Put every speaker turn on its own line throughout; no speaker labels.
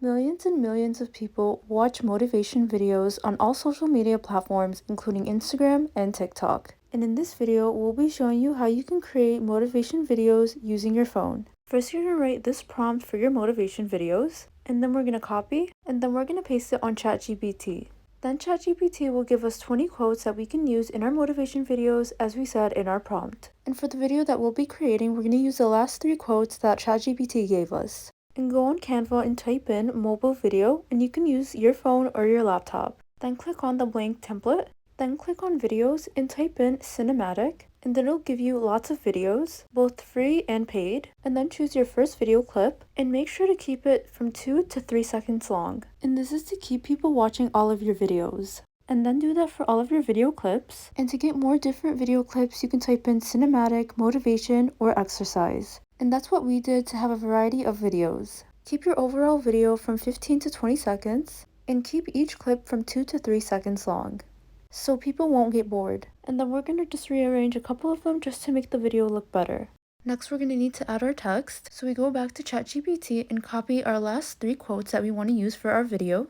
Millions and millions of people watch motivation videos on all social media platforms, including Instagram and TikTok. And in this video, we'll be showing you how you can create motivation videos using your phone. First, you're going to write this prompt for your motivation videos, and then we're going to copy, and then we're going to paste it on ChatGPT. Then ChatGPT will give us 20 quotes that we can use in our motivation videos as we said in our prompt. And for the video that we'll be creating, we're going to use the last 3 quotes that ChatGPT gave us. And go on Canva and type in mobile video, and you can use your phone or your laptop. Then click on the blank template, then click on videos and type in cinematic, and then it'll give you lots of videos, both free and paid, and then choose your first video clip and make sure to keep it from 2 to 3 seconds long. And this is to keep people watching all of your videos. And then do that for all of your video clips. And to get more different video clips, you can type in cinematic, motivation, or exercise. And that's what we did to have a variety of videos. Keep your overall video from 15 to 20 seconds, and keep each clip from 2 to 3 seconds long, so people won't get bored. And then we're going to just rearrange a couple of them just to make the video look better. Next, we're going to need to add our text, so we go back to ChatGPT and copy our last 3 quotes that we want to use for our video.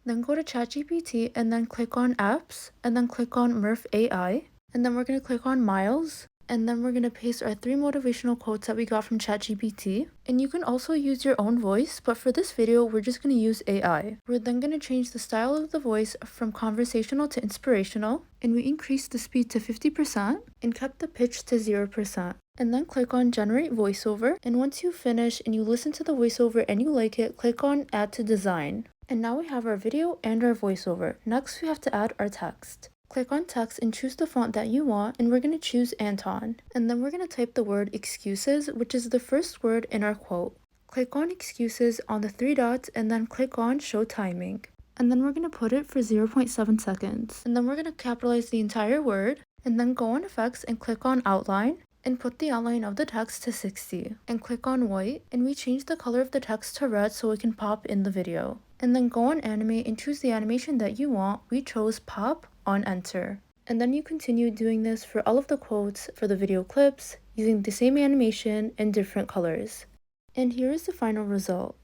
Then go to ChatGPT and then click on apps, and then click on Murph AI, and then we're going to click on miles. And then we're going to paste our 3 motivational quotes that we got from ChatGPT. And you can also use your own voice, but for this video, we're just going to use AI. We're then going to change the style of the voice from conversational to inspirational, and we increased the speed to 50% and kept the pitch to 0%. And then click on generate voiceover, and once you finish and you listen to the voiceover and you like it, click on add to design. And now we have our video and our voiceover. Next, we have to add our text. Click on text and choose the font that you want, and we're going to choose Anton. And then we're going to type the word excuses, which is the first word in our quote. Click on excuses on the 3 dots and then click on show timing. And then we're going to put it for 0.7 seconds. And then we're going to capitalize the entire word, and then go on effects and click on outline, and put the outline of the text to 60. And click on white, and we change the color of the text to red so it can pop in the video. And then go on animate and choose the animation that you want. We chose pop on enter. And then you continue doing this for all of the quotes for the video clips using the same animation and different colors. And here is the final result.